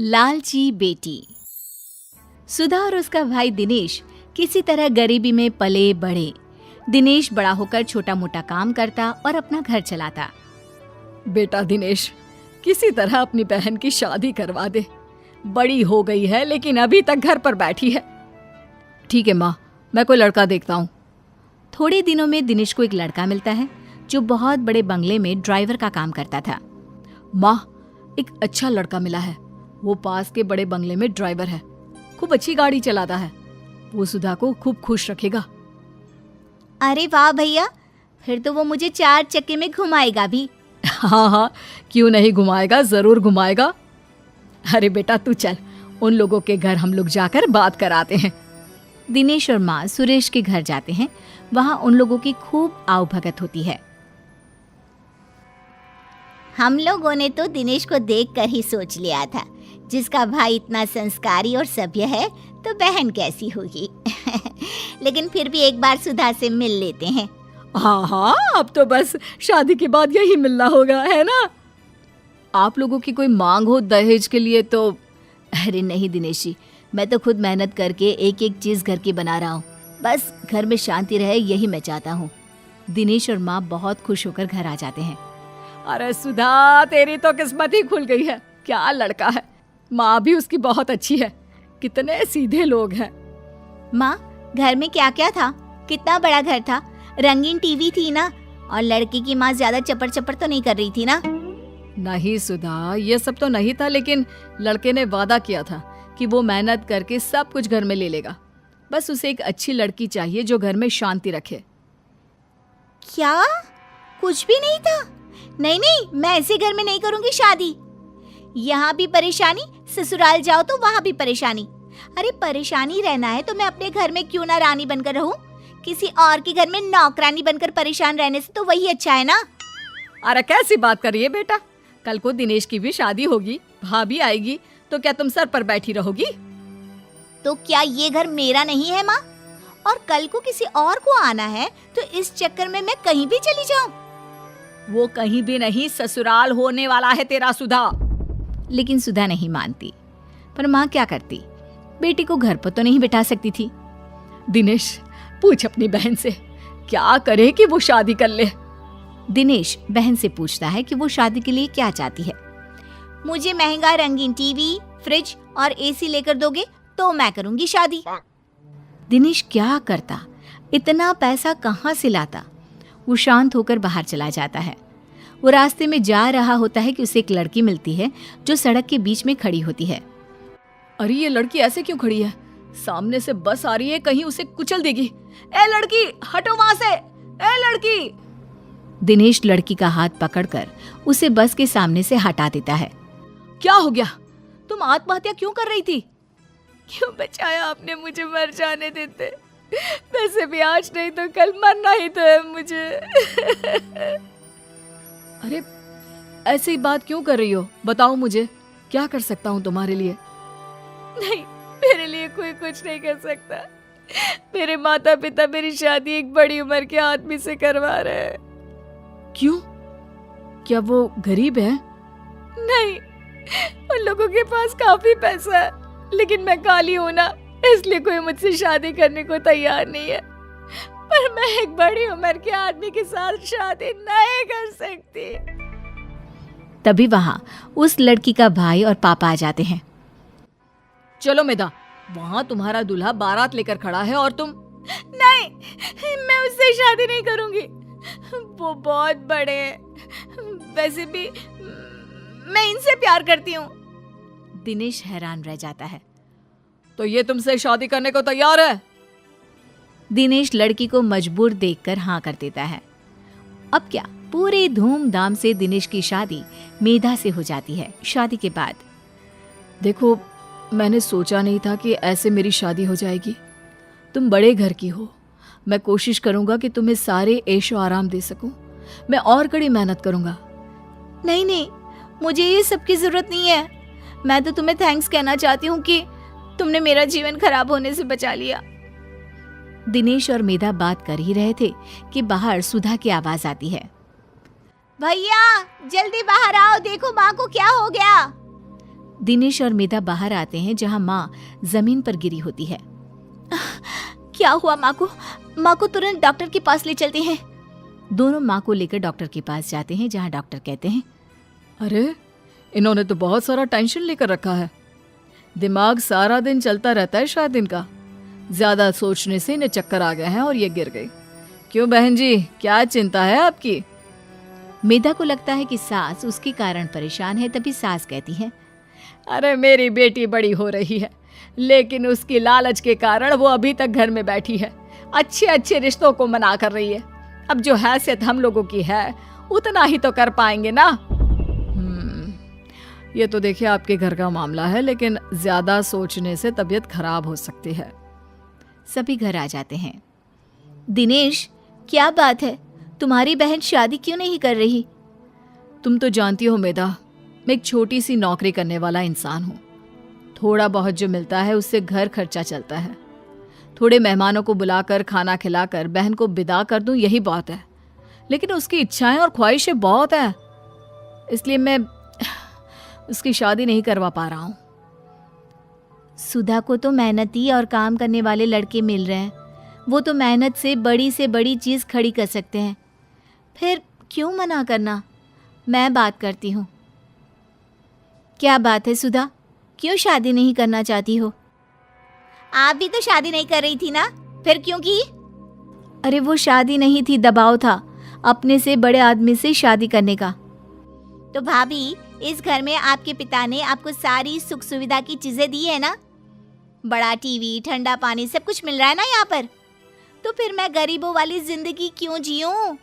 लालची बेटी। सुधा और उसका भाई दिनेश किसी तरह गरीबी में पले बढ़े। दिनेश बड़ा होकर छोटा मोटा काम करता और अपना घर चलाता। बेटा दिनेश, किसी तरह अपनी बहन की शादी करवा दे। बड़ी हो गई है लेकिन अभी तक घर पर बैठी है। ठीक है माँ, मैं कोई लड़का देखता हूँ। थोड़े दिनों में दिनेश को एक लड़का मिलता है जो बहुत बड़े बंगले में ड्राइवर का काम करता था। माँ, एक अच्छा लड़का मिला है। वो पास के बड़े बंगले में ड्राइवर है, खूब अच्छी गाड़ी चलाता है। वो सुधा को खूब खुश रखेगा। अरे वाह भैया, फिर तो वो मुझे 4 चक्के में घुमाएगा भी। हाँ, क्यों नहीं घुमाएगा, जरूर घुमाएगा। अरे बेटा तू चल, उन लोगों के घर हम लोग जाकर बात कराते हैं। दिनेश और माँ सुरेश के घर जाते हैं। वहाँ उन लोगों की खूब आवभगत होती है। हम लोगों ने तो दिनेश को देखकर ही सोच लिया था, जिसका भाई इतना संस्कारी और सभ्य है तो बहन कैसी होगी। लेकिन फिर भी एक बार सुधा से मिल लेते हैं। हाँ, अब तो बस शादी के बाद यही मिलना होगा, है ना? आप लोगों की कोई मांग हो दहेज के लिए तो? अरे नहीं दिनेश जी, मैं तो खुद मेहनत करके एक एक चीज घर की बना रहा हूँ। बस घर में शांति रहे, यही मैं चाहता हूँ। दिनेश और माँ बहुत खुश होकर घर आ जाते हैं। अरे सुधा, तेरी तो किस्मत ही खुल गई है। क्या लड़का है। माँ भी उसकी बहुत अच्छी है। कितने सीधे लोग हैं। माँ, घर में क्या क्या था? कितना बड़ा घर था? रंगीन टीवी थी ना? और लड़की की माँ ज्यादा चपर चपर तो नहीं कर रही थी ना? नहीं सुधा, ये सब तो नहीं था, लेकिन लड़के ने वादा किया था कि वो मेहनत करके सब कुछ घर में ले लेगा। बस उसे एक अच्छी लड़की चाहिए जो घर में शांति रखे। क्या? कुछ भी नहीं था? नहीं, मैं ऐसे घर में नहीं करूंगी शादी। यहाँ भी परेशानी, ससुराल जाओ तो वहाँ भी परेशानी। अरे परेशानी रहना है तो मैं अपने घर में क्यों ना रानी बनकर रहूं? किसी और के घर में नौकरानी बनकर परेशान रहने से तो वही अच्छा है ना? अरे कैसी बात कर रही है बेटा? कल को दिनेश की भी शादी होगी, भाभी आएगी, तो क्या तुम सर पर बैठी रहोगी? तो क्या ये घर मेरा नहीं है माँ? और कल को किसी और को आना है तो इस चक्कर में मैं कहीं भी चली जाऊं? वो कहीं भी नहीं, ससुराल होने वाला है तेरा सुधा। लेकिन सुधा नहीं मानती। पर माँ क्या करती? बेटी को घर पर तो नहीं बिठा सकती थी। दिनेश, पूछ अपनी बहन से क्या करे कि वो शादी कर ले। दिनेश बहन से पूछता है कि वो शादी के लिए क्या चाहती है। मुझे महंगा रंगीन टीवी, फ्रिज और एसी लेकर दोगे तो मैं करूंगी शादी। दिनेश क्या करता? इतना पैसा कहाँ से लाता? वो शांत होकर बाहर चला जाता है। वो रास्ते में जा रहा होता है कि उसे एक लड़की मिलती है जो सड़क के बीच में खड़ी होती है। अरे ये लड़की ऐसे क्यों खड़ी है? सामने से बस आ रही है, कहीं उसे कुचल देगी। ए लड़की, हटो वहां से। ए लड़की। दिनेश लड़की का हाथ पकड़कर उसे बस के सामने से हटा देता है। क्या हो गया? तुम आत्महत्या क्यों कर रही थी? क्यों बचाया आपने मुझे? मर जाने देते। वैसे भी आज नहीं तो कल मरना ही तो है मुझे। अरे ऐसी बात क्यों कर रही हो? बताओ मुझे, क्या कर सकता हूँ तुम्हारे लिए? नहीं, मेरे लिए कोई कुछ नहीं कर सकता। मेरे माता पिता मेरी शादी एक बड़ी उम्र के आदमी से करवा रहे हैं। क्यों? क्या वो गरीब है? नहीं, उन लोगों के पास काफी पैसा है, लेकिन मैं काली हूं ना, इसलिए कोई मुझसे शादी करने को तैयार नहीं है। पर मैं एक बड़ी उम्र के आदमी के साथ शादी नहीं कर सकती। तभी वहाँ उस लड़की का भाई और पापा आ जाते हैं। चलो मेधा, वहाँ तुम्हारा दूल्हा बारात लेकर खड़ा है और तुम? नहीं, मैं उससे शादी नहीं करूंगी। वो बहुत बड़े हैं। वैसे भी मैं इनसे प्यार करती हूँ। दिनेश हैरान रह जाता है। तो ये तुमसे शादी करने को तैयार है? दिनेश लड़की को मजबूर देखकर हाँ कर देता है। अब क्या, पूरे धूमधाम से दिनेश की शादी मेधा से हो जाती है। शादी के बाद, देखो, मैंने सोचा नहीं था कि ऐसे मेरी शादी हो जाएगी। तुम बड़े घर की हो, मैं कोशिश करूंगा कि तुम्हें सारे ऐशो आराम दे सकूं। मैं और कड़ी मेहनत करूंगा। नहीं, मुझे ये सब की जरूरत नहीं है। मैं तो तुम्हें थैंक्स कहना चाहती हूँ कि तुमने मेरा जीवन खराब होने से बचा लिया। दिनेश और मेधा बात कर ही रहे थे कि बाहर सुधा की आवाज आती है। भैया जल्दी बाहर आओ, देखो माँ को क्या हो गया। दिनेश और मेधा बाहर आते हैं जहां माँ जमीन पर गिरी होती है। क्या हुआ माँ को? माँ को तुरंत डॉक्टर के पास ले चलते हैं। दोनों माँ को लेकर डॉक्टर के पास जाते हैं जहां डॉक्टर कहते हैं, अरे इन्होंने तो बहुत सारा टेंशन लेकर रखा है। दिमाग सारा दिन चलता रहता है शायद इनका। ज्यादा सोचने से इन्हें चक्कर आ गए हैं और ये गिर गई। क्यों बहन जी, क्या चिंता है आपकी? मेधा को लगता है कि सास उसके कारण परेशान है, तभी सास कहती है, अरे मेरी बेटी बड़ी हो रही है, लेकिन उसकी लालच के कारण वो अभी तक घर में बैठी है। अच्छे अच्छे रिश्तों को मना कर रही है। अब जो हैसियत हम लोगों की है उतना ही तो कर पाएंगे ना। ये तो देखिए आपके घर का मामला है, लेकिन ज्यादा सोचने से तबीयत खराब हो सकती है। सभी घर आ जाते हैं। दिनेश, क्या बात है? तुम्हारी बहन शादी क्यों नहीं कर रही? तुम तो जानती हो मेधा, मैं एक छोटी सी नौकरी करने वाला इंसान हूँ। थोड़ा बहुत जो मिलता है उससे घर खर्चा चलता है। थोड़े मेहमानों को बुलाकर खाना खिलाकर बहन को विदा कर दूं, यही बात है। लेकिन उसकी इच्छाएं और ख्वाहिशें बहुत हैं, इसलिए मैं उसकी शादी नहीं करवा पा रहा हूँ। सुधा को तो मेहनती और काम करने वाले लड़के मिल रहे हैं। वो तो मेहनत से बड़ी चीज़ खड़ी कर सकते हैं। फिर क्यों मना करना? मैं बात करती हूँ। क्या बात है सुधा, क्यों शादी नहीं करना चाहती हो? आप भी तो शादी नहीं कर रही थी ना, फिर क्यों की? अरे वो शादी नहीं थी, दबाव था अपने से बड़े आदमी से शादी करने का। तो भाभी, इस घर में आपके पिता ने आपको सारी सुख सुविधा की चीजें दी है ना? बड़ा टीवी, ठंडा पानी, सब कुछ मिल रहा है ना यहाँ पर। तो फिर मैं गरीबों वाली जिंदगी क्यों जीऊं?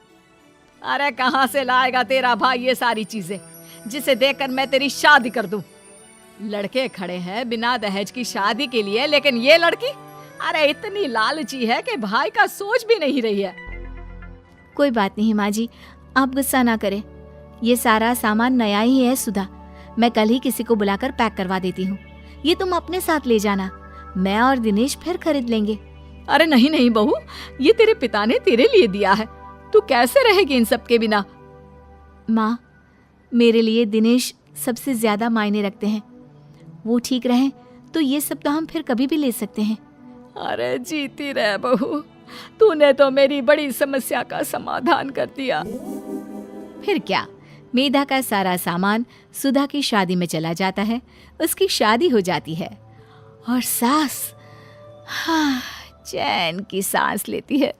अरे कहाँ से लाएगा तेरा भाई ये सारी चीजें जिसे देखकर मैं तेरी शादी कर दूं? लड़के खड़े हैं बिना दहेज की शादी के लिए, लेकिन ये लड़की अरे इतनी लालची है कि भाई का सोच भी नहीं रही है। कोई बात नहीं माँ जी, आप गुस्सा ना करें। ये सारा सामान नया ही है सुधा। मैं कल ही किसी को बुलाकर पैक करवा देती हूँ। ये तुम अपने साथ ले जाना, मैं और दिनेश फिर खरीद लेंगे। अरे नहीं नहीं बहू, ये तेरे पिता ने तेरे लिए दिया है, तू कैसे रहेगी इन सब के बिना? माँ, मेरे लिए दिनेश सबसे ज्यादा मायने रखते हैं। वो ठीक रहे तो ये सब तो हम फिर कभी भी ले सकते हैं। अरे जीती रह बहू, तूने तो मेरी बड़ी समस्या का समाधान कर दिया। फिर क्या, मेधा का सारा सामान सुधा की शादी में चला जाता है। उसकी शादी हो जाती है और सास चैन की सांस लेती है।